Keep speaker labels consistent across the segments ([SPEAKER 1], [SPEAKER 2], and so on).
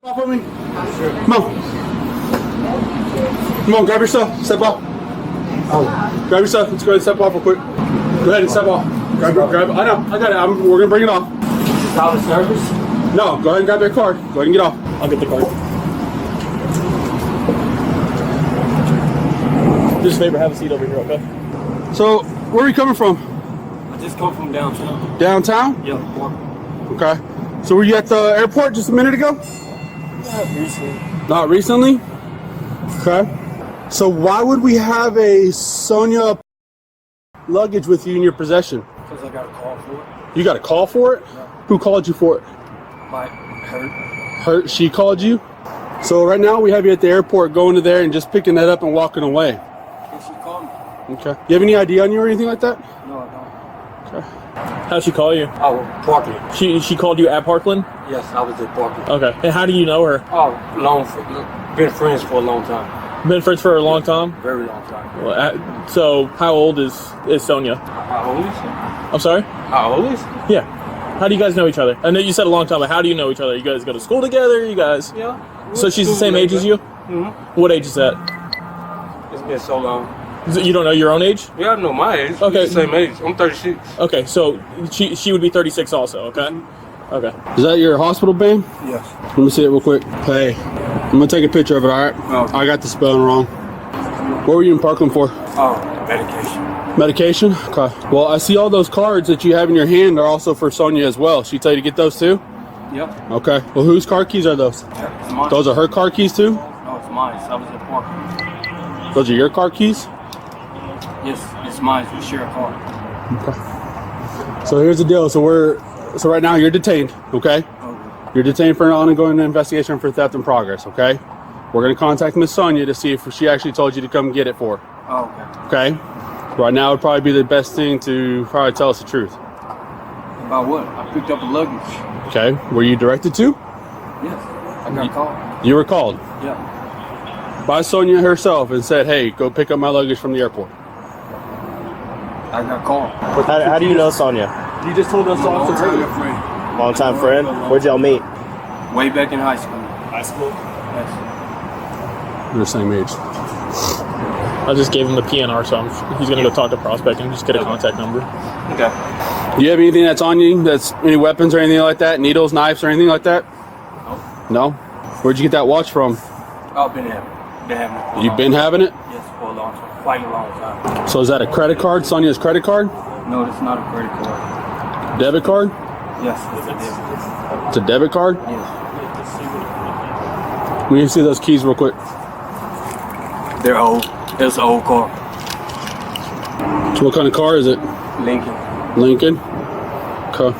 [SPEAKER 1] Off with me. Come on. Come on, grab your stuff. Step off. Oh. Grab your stuff. Let's go ahead and step off real quick. Go ahead and step off. Grab it. I know. I got it. We're going to bring it off.
[SPEAKER 2] Solid service?
[SPEAKER 1] No. Go ahead and grab that card. Go ahead and get off.
[SPEAKER 2] I'll get the card. Just a favor, have a seat over here, okay?
[SPEAKER 1] So, where are you coming from?
[SPEAKER 2] I just come from downtown.
[SPEAKER 1] Downtown?
[SPEAKER 2] Yeah.
[SPEAKER 1] Okay. So, were you at the airport just a minute ago?
[SPEAKER 2] Not recently.
[SPEAKER 1] Not recently? Okay. So why would we have a Sonia luggage with you in your possession?
[SPEAKER 2] Because I got a call for it.
[SPEAKER 1] You got a call for it?
[SPEAKER 2] Yeah.
[SPEAKER 1] Who called you for it?
[SPEAKER 2] My hurt.
[SPEAKER 1] Hurt? She called you? So right now we have you at the airport going to there and just picking that up and walking away.
[SPEAKER 2] And she called me.
[SPEAKER 1] Okay. You have any ID on you or anything like that?
[SPEAKER 2] No, I don't.
[SPEAKER 1] Okay.
[SPEAKER 3] How'd she call you?
[SPEAKER 2] Oh, Parkland.
[SPEAKER 3] She called you at Parkland?
[SPEAKER 2] Yes, I was at Parkland.
[SPEAKER 3] Okay. And how do you know her?
[SPEAKER 2] Oh, been friends for a long time.
[SPEAKER 3] Been friends for a long time?
[SPEAKER 2] Very long time.
[SPEAKER 3] Well, so how old is Sonia?
[SPEAKER 2] How old is she?
[SPEAKER 3] I'm sorry?
[SPEAKER 2] How old is she?
[SPEAKER 3] Yeah. How do you guys know each other? I know you said a long time, but how do you know each other? You guys go to school together? You guys?
[SPEAKER 2] Yeah.
[SPEAKER 3] So she's the same age as you?
[SPEAKER 2] Mm-hmm.
[SPEAKER 3] What age is that?
[SPEAKER 2] It's been so long.
[SPEAKER 3] You don't know your own age?
[SPEAKER 2] Yeah, I know my age.
[SPEAKER 3] Okay.
[SPEAKER 2] We're the same age. I'm 36.
[SPEAKER 3] Okay, so she would be 36 also, okay? Okay.
[SPEAKER 1] Is that your hospital band?
[SPEAKER 2] Yes.
[SPEAKER 1] Let me see it real quick. Hey, I'm going to take a picture of it, all right?
[SPEAKER 2] Okay.
[SPEAKER 1] I got the spelling wrong. What were you in Parkland for?
[SPEAKER 2] Oh, medication.
[SPEAKER 1] Medication? Okay. Well, I see all those cards that you have in your hand are also for Sonia as well. She tell you to get those too?
[SPEAKER 2] Yep.
[SPEAKER 1] Okay. Well, whose car keys are those?
[SPEAKER 2] Yeah, it's mine.
[SPEAKER 1] Those are her car keys too?
[SPEAKER 2] No, it's mine. I was at Parkland.
[SPEAKER 1] Those are your car keys?
[SPEAKER 2] Yes, it's mine. We share a car.
[SPEAKER 1] Okay. So here's the deal. So right now you're detained, okay?
[SPEAKER 2] Okay.
[SPEAKER 1] You're detained for an ongoing investigation for theft in progress, okay? We're going to contact Miss Sonia to see if she actually told you to come get it for her.
[SPEAKER 2] Oh, okay.
[SPEAKER 1] Okay? Right now would probably be the best thing to probably tell us the truth.
[SPEAKER 2] About what? I picked up a luggage.
[SPEAKER 1] Okay? Were you directed to?
[SPEAKER 2] Yes. I got called.
[SPEAKER 1] You were called
[SPEAKER 2] Yeah.
[SPEAKER 1] by Sonia herself and said, hey, go pick up my luggage from the airport.
[SPEAKER 2] I got called.
[SPEAKER 3] How do you know Sonia?
[SPEAKER 1] You just told us
[SPEAKER 2] Long
[SPEAKER 1] Officer
[SPEAKER 2] time
[SPEAKER 1] Taylor.
[SPEAKER 2] friend.
[SPEAKER 3] Long-time friend? Where'd y'all meet?
[SPEAKER 2] Way back in high school.
[SPEAKER 3] High school?
[SPEAKER 2] Yes.
[SPEAKER 1] They're the same age.
[SPEAKER 3] I just gave him the PNR, so he's going to go talk to Prospect and just get a contact number.
[SPEAKER 2] Okay.
[SPEAKER 1] Do you have anything that's on you? That's any weapons or anything like that? Needles, knives, or anything like that? No. Where'd you get that watch from?
[SPEAKER 2] I've been having it.
[SPEAKER 1] You've been having it?
[SPEAKER 2] Yes, for a long time. Quite a long time.
[SPEAKER 1] So is that a credit card? Sonia's credit card?
[SPEAKER 2] No, it's not a credit card.
[SPEAKER 1] Debit card?
[SPEAKER 2] Yes, it's a debit.
[SPEAKER 1] It's a debit card?
[SPEAKER 2] Yes.
[SPEAKER 1] Let me see those keys real quick.
[SPEAKER 2] They're old. It's an old car.
[SPEAKER 1] So what kind of car is it?
[SPEAKER 2] Lincoln.
[SPEAKER 1] Lincoln? Okay.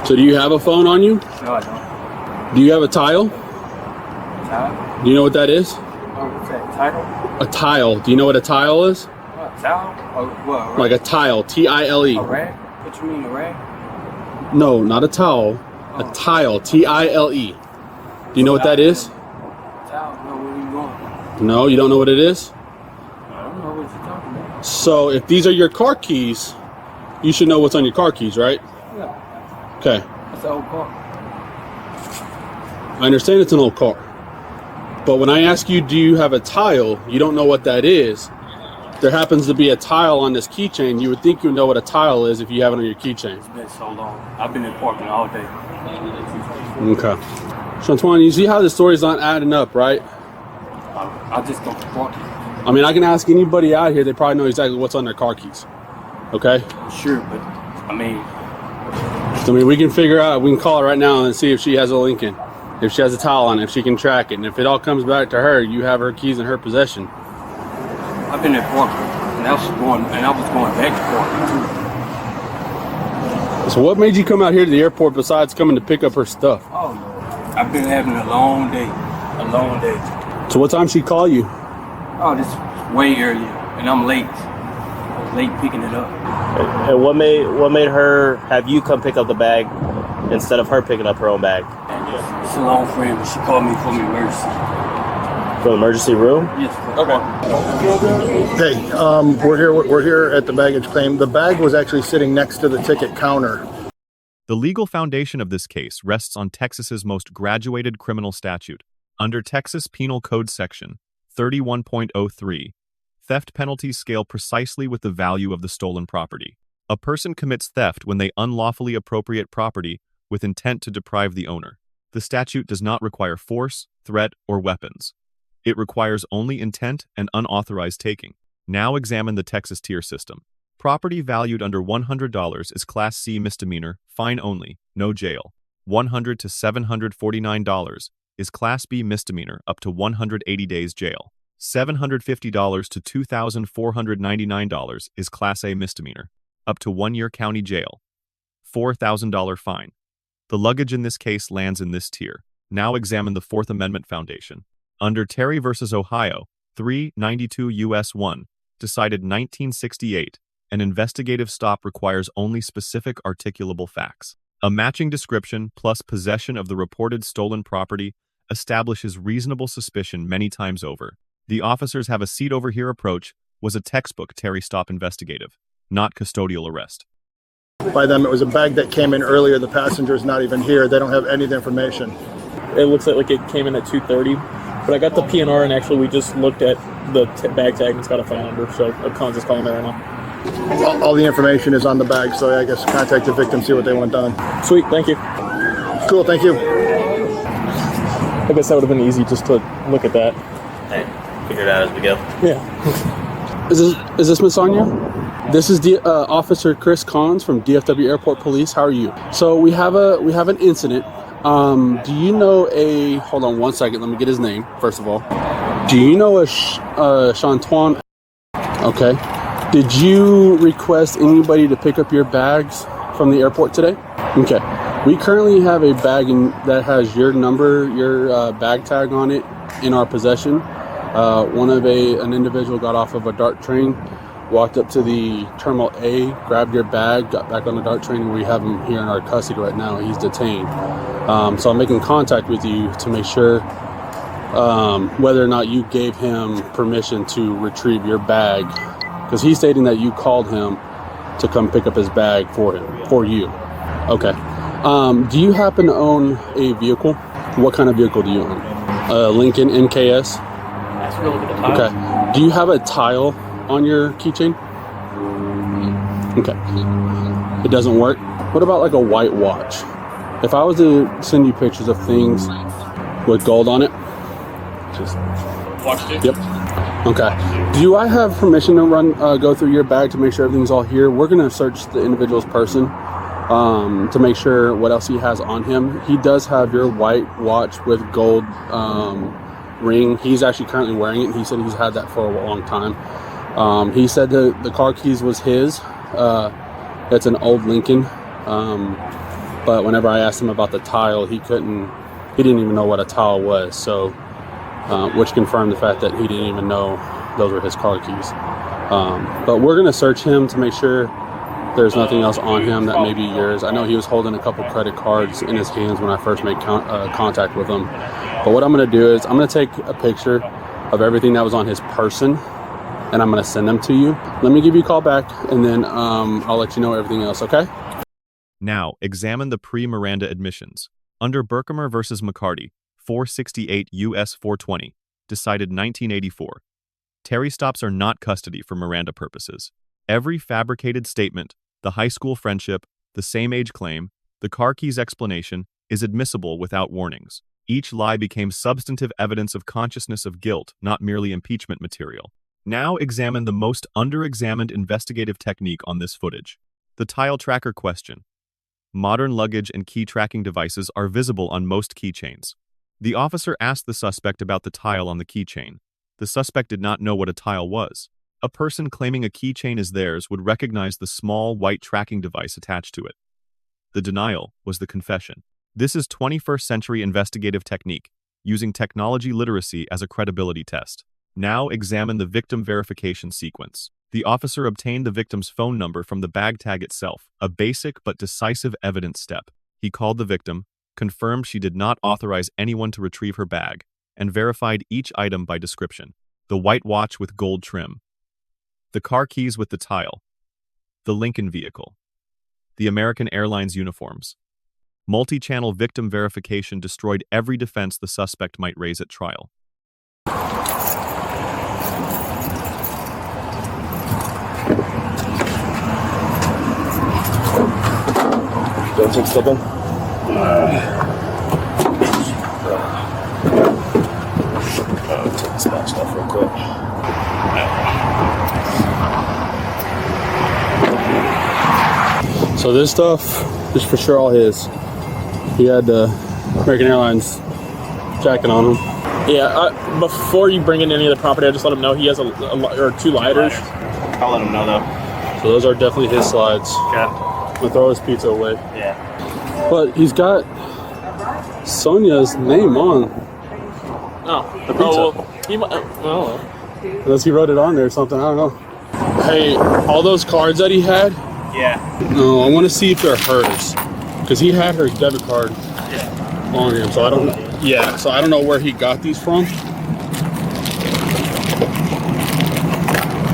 [SPEAKER 1] So do you have a phone on you?
[SPEAKER 2] No, I don't.
[SPEAKER 1] Do you have a tile?
[SPEAKER 2] Tile?
[SPEAKER 1] Do you know what that is?
[SPEAKER 2] Oh, what's that? Title?
[SPEAKER 1] A tile. Do you know what a tile is?
[SPEAKER 2] What? Tile? Oh, what?
[SPEAKER 1] Like a tile. T-I-L-E.
[SPEAKER 2] A rag? What you mean, a rag?
[SPEAKER 1] No, not a towel. A tile. T-I-L-E. Do you know what that is?
[SPEAKER 2] Tile? No, where you going?
[SPEAKER 1] No, you don't know what it is?
[SPEAKER 2] I don't know what you're talking about.
[SPEAKER 1] So if these are your car keys, you should know what's on your car keys, right?
[SPEAKER 2] Yeah.
[SPEAKER 1] Okay.
[SPEAKER 2] It's an old car.
[SPEAKER 1] I understand it's an old car. But when I ask you, do you have a tile, you don't know what that is. There happens to be a tile on this keychain. You would think you know what a tile is if you have it on your keychain.
[SPEAKER 2] It's been so long. I've been in Parkland all day.
[SPEAKER 1] Okay. Shantuan, you see how the story's not adding up, right?
[SPEAKER 2] I just go to Parkland.
[SPEAKER 1] I mean, I can ask anybody out here. They probably know exactly what's on their car keys. Okay?
[SPEAKER 2] Sure, but I mean,
[SPEAKER 1] We can figure out, we can call her right now and see if she has a Lincoln. If she has a towel on it, if she can track it. And if it all comes back to her, you have her keys in her possession.
[SPEAKER 2] I've been at Parkland, and I was going back to Parkland too.
[SPEAKER 1] So what made you come out here to the airport besides coming to pick up her stuff?
[SPEAKER 2] Oh no, I've been having a long day,
[SPEAKER 1] So what time she call you?
[SPEAKER 2] Oh, this is way earlier, and I'm late. I was late picking it up.
[SPEAKER 3] And what made her have you come pick up the bag instead of her picking up her own bag?
[SPEAKER 2] It's a long frame, but she called me from the emergency.
[SPEAKER 3] From the emergency room?
[SPEAKER 2] Yes.
[SPEAKER 3] Okay.
[SPEAKER 4] Hey, we're here at the baggage claim. The bag was actually sitting next to the ticket counter. The legal foundation of this case rests on Texas's most graduated criminal statute. Under Texas Penal Code Section 31.03, theft penalties scale precisely with the value of the stolen property. A person commits theft when they unlawfully appropriate property with intent to deprive the owner. The statute does not require force, threat, or weapons. It requires only intent and unauthorized taking. Now examine the Texas tier system. Property valued under $100 is Class C misdemeanor, fine only, no jail. $100 to $749 is Class B misdemeanor, up to 180 days jail. $750 to $2,499 is Class A misdemeanor, up to 1 year county jail. $4,000 fine. The luggage in this case lands in this tier. Now examine the Fourth Amendment foundation. Under Terry v. Ohio, 392 U.S. 1, decided 1968, an investigative stop requires only specific articulable facts. A matching description plus possession of the reported stolen property establishes reasonable suspicion many times over. The officers have a seat over here approach was a textbook Terry stop investigative, not custodial arrest.
[SPEAKER 5] By them, it was a bag that came in earlier. The passenger's not even here. They don't have any of the information.
[SPEAKER 6] It looks like it came in at 2:30, but I got the PNR, and actually we just looked at the bag tag and it's got a phone number, so Con's just calling me right now.
[SPEAKER 5] All the information is on the bag, so I guess contact the victim, see what they want done.
[SPEAKER 6] Sweet, thank you.
[SPEAKER 5] Cool, thank you.
[SPEAKER 6] I guess that would have been easy just to look at that.
[SPEAKER 3] Hey, figure it out as we go.
[SPEAKER 6] Yeah.
[SPEAKER 1] Is this Miss Sonia? This is Officer Chris Cons from DFW Airport Police. How are you? So we have an incident. Do you know hold on one second, let me get his name, first of all. Do you know a Chantuan? Okay. Did you request anybody to pick up your bags from the airport today? Okay. We currently have a bag that has your number, your bag tag on it in our possession. An individual got off of a DART train, walked up to the Terminal A, grabbed your bag, got back on the DART train, and we have him here in our custody right now. He's detained. So I'm making contact with you to make sure whether or not you gave him permission to retrieve your bag, because he's stating that you called him to come pick up his bag for you. Okay. Do you happen to own a vehicle? What kind of vehicle do you own? A Lincoln MKS? Okay. Do you have a tile on your keychain? Okay. It doesn't work? What about like a white watch? If I was to send you pictures of things with gold on it, just
[SPEAKER 6] Watched it?
[SPEAKER 1] Yep. Okay. Do I have permission to go through your bag to make sure everything's all here? We're gonna search the individual's person to make sure what else he has on him. He does have your white watch with gold ring. He's actually currently wearing it. He said he's had that for a long time. He said the car keys was his. It's an old Lincoln. But whenever I asked him about the tile, he didn't even know what a tile was. So, which confirmed the fact that he didn't even know those were his car keys. But we're gonna search him to make sure there's nothing else on him that may be yours. I know he was holding a couple credit cards in his hands when I first made contact with him. But what I'm gonna do is I'm gonna take a picture of everything that was on his person, and I'm gonna send them to you. Let me give you a call back, and then I'll let you know everything else, okay?
[SPEAKER 4] Now, examine the pre-Miranda admissions. Under Berkemer v. McCarty, 468 U.S. 420, decided 1984. Terry stops are not custody for Miranda purposes. Every fabricated statement, the high school friendship, the same age claim, the car keys explanation, is admissible without warnings. Each lie became substantive evidence of consciousness of guilt, not merely impeachment material. Now examine the most under-examined investigative technique on this footage. The tile tracker question. Modern luggage and key tracking devices are visible on most keychains. The officer asked the suspect about the tile on the keychain. The suspect did not know what a tile was. A person claiming a keychain is theirs would recognize the small white tracking device attached to it. The denial was the confession. This is 21st century investigative technique, using technology literacy as a credibility test. Now examine the victim verification sequence. The officer obtained the victim's phone number from the bag tag itself, a basic but decisive evidence step. He called the victim, confirmed she did not authorize anyone to retrieve her bag, and verified each item by description. The white watch with gold trim, the car keys with the tile, the Lincoln vehicle, the American Airlines uniforms, Multi-channel victim verification destroyed every defense the suspect might raise at trial.
[SPEAKER 3] Don't take stepping. Take this match off real quick.
[SPEAKER 1] So this stuff is for sure all his. He had the American Airlines jacket on him.
[SPEAKER 6] Yeah, before you bring in any of the property, I just let him know he has or 2 lighters.
[SPEAKER 3] I'll let him know though.
[SPEAKER 1] So those are definitely his slides.
[SPEAKER 3] Yeah.
[SPEAKER 1] I'm gonna throw his pizza away.
[SPEAKER 3] Yeah.
[SPEAKER 1] But he's got Sonia's name on
[SPEAKER 6] Oh,
[SPEAKER 1] the pizza.
[SPEAKER 6] well, he might. Oh,
[SPEAKER 1] Unless he wrote it on there or something, I don't know. Hey, all those cards that he had,
[SPEAKER 3] Yeah.
[SPEAKER 1] no, I want to see if they're hers. Because he had her debit card on him, so I don't know. Yeah, so I don't know where he got these from.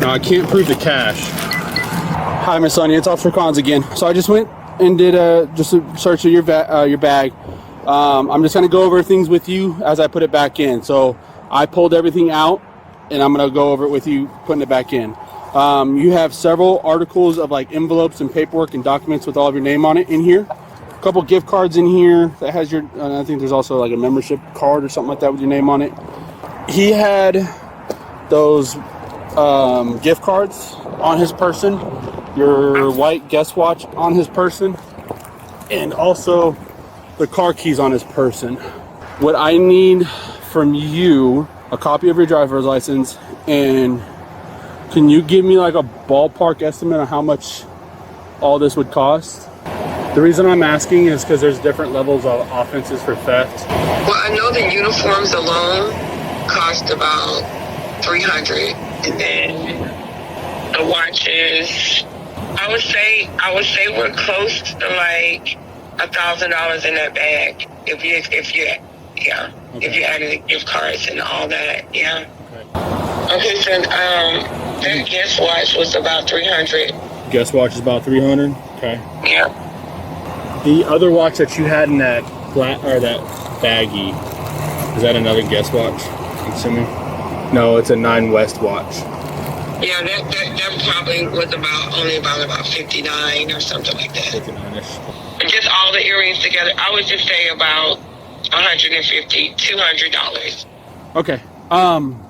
[SPEAKER 1] Now, I can't prove the cash. Hi, Miss Sonia, it's Officer Cons again. So I just went and did just a search of your bag. I'm just gonna go over things with you as I put it back in. So I pulled everything out, and I'm gonna go over it with you, putting it back in. You have several articles of like envelopes and paperwork and documents with all of your name on it in here. A couple gift cards in here that has your, I think there's also like a membership card or something like that with your name on it. He had those gift cards on his person, your white guest watch on his person, and also the car keys on his person. What I need from you, a copy of your driver's license, and can you give me like a ballpark estimate on how much all this would cost? The reason I'm asking is because there's different levels of offenses for theft.
[SPEAKER 7] Well, I know the uniforms alone cost about $300, and then the watches. I would say we're close to like $1,000 in that bag if you added the gift cards and all that. Yeah. Okay, so that guest watch was about $300.
[SPEAKER 1] Guest watch is about $300. Okay.
[SPEAKER 7] Yeah.
[SPEAKER 1] The other watch that you had in that that baggie, is that another guest watch? I'm assuming. No, it's a 9 West watch.
[SPEAKER 7] Yeah, that probably was only about 59 or something like that.
[SPEAKER 1] 59ish.
[SPEAKER 7] Just all the earrings together, I would just say about $150, $200.
[SPEAKER 1] Okay.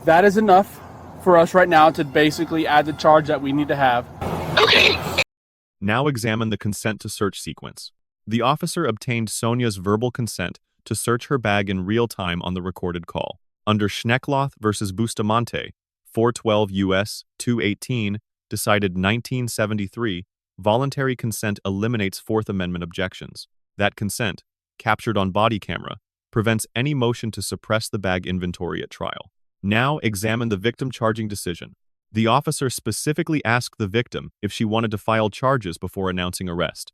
[SPEAKER 1] That is enough for us right now to basically add the charge that we need to have.
[SPEAKER 7] Okay.
[SPEAKER 4] Now examine the consent to search sequence. The officer obtained Sonia's verbal consent to search her bag in real time on the recorded call. Under Schneckloth versus Bustamonte, 412 U.S. 218, decided 1973, voluntary consent eliminates Fourth Amendment objections. That consent, captured on body camera, prevents any motion to suppress the bag inventory at trial. Now examine the victim charging decision. The officer specifically asked the victim if she wanted to file charges before announcing arrest.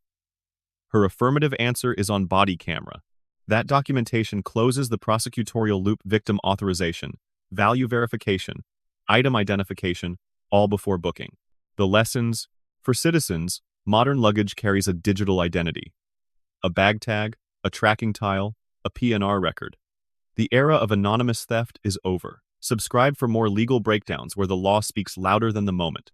[SPEAKER 4] Her affirmative answer is on body camera. That documentation closes the prosecutorial loop: victim authorization, value verification, item identification, all before booking. The lessons: for citizens, modern luggage carries a digital identity. A bag tag, a tracking tile, a PNR record. The era of anonymous theft is over. Subscribe for more legal breakdowns where the law speaks louder than the moment.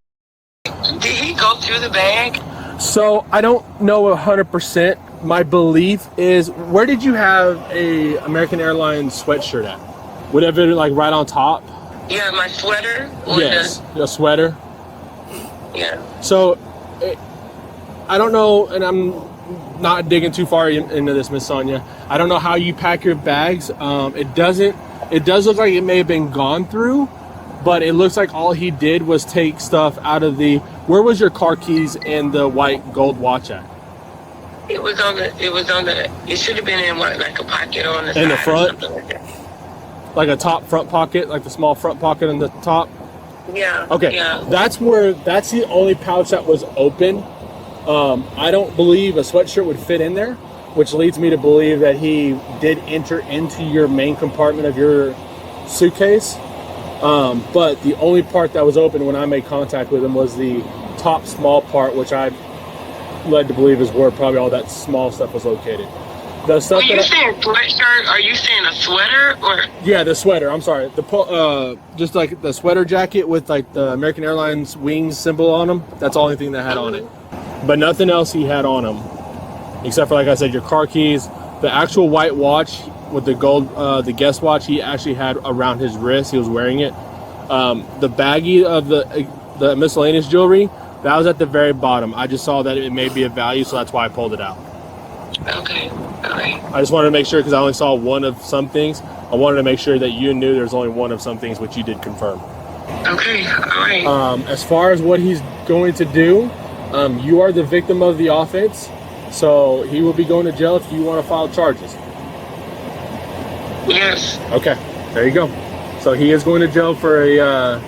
[SPEAKER 7] Did he go through the bag?
[SPEAKER 1] So I don't know 100%. My belief is, where did you have a American Airlines sweatshirt at? Would it have been like right on top?
[SPEAKER 7] Yeah, my sweater.
[SPEAKER 1] Yes, a sweater.
[SPEAKER 7] Yeah.
[SPEAKER 1] So I don't know, and I'm not digging too far into this, Miss Sonia. I don't know how you pack your bags. It does look like it may have been gone through, but it looks like all he did was take stuff out of the. Where was your car keys and the white gold watch at?
[SPEAKER 7] It was on the. It should have been in like a pocket on the side.
[SPEAKER 1] In the front?
[SPEAKER 7] Or something like that.
[SPEAKER 1] Like a top front pocket, like the small front pocket in the top.
[SPEAKER 7] Yeah.
[SPEAKER 1] Okay.
[SPEAKER 7] Yeah.
[SPEAKER 1] That's the only pouch that was open. I don't believe a sweatshirt would fit in there, which leads me to believe that he did enter into your main compartment of your suitcase. But the only part that was open when I made contact with him was the top small part, which I led to believe is where probably all that small stuff was located.
[SPEAKER 6] The stuff
[SPEAKER 7] When you
[SPEAKER 6] that
[SPEAKER 7] saying sweatshirt, are you saying a sweater or?
[SPEAKER 6] yeah, the sweater. I'm sorry. Just like the sweater jacket with like the American Airlines wings symbol on them. That's the only thing that had on it. But nothing else he had on him, except for, like I said, your car keys. The actual white watch with the gold, the guest watch, he actually had around his wrist. He was wearing it. The baggie of the miscellaneous jewelry, that was at the very bottom. I just saw that it may be of value, so that's why I pulled it out.
[SPEAKER 7] Okay, all right.
[SPEAKER 6] I just wanted to make sure, because I only saw one of some things. I wanted to make sure that you knew there's only one of some things, which you did confirm.
[SPEAKER 7] Okay, all right.
[SPEAKER 6] As far as what he's going to do, you are the victim of the offense, so he will be going to jail if you want to file charges.
[SPEAKER 7] Yes.
[SPEAKER 6] Okay, there you go. So he is going to jail for a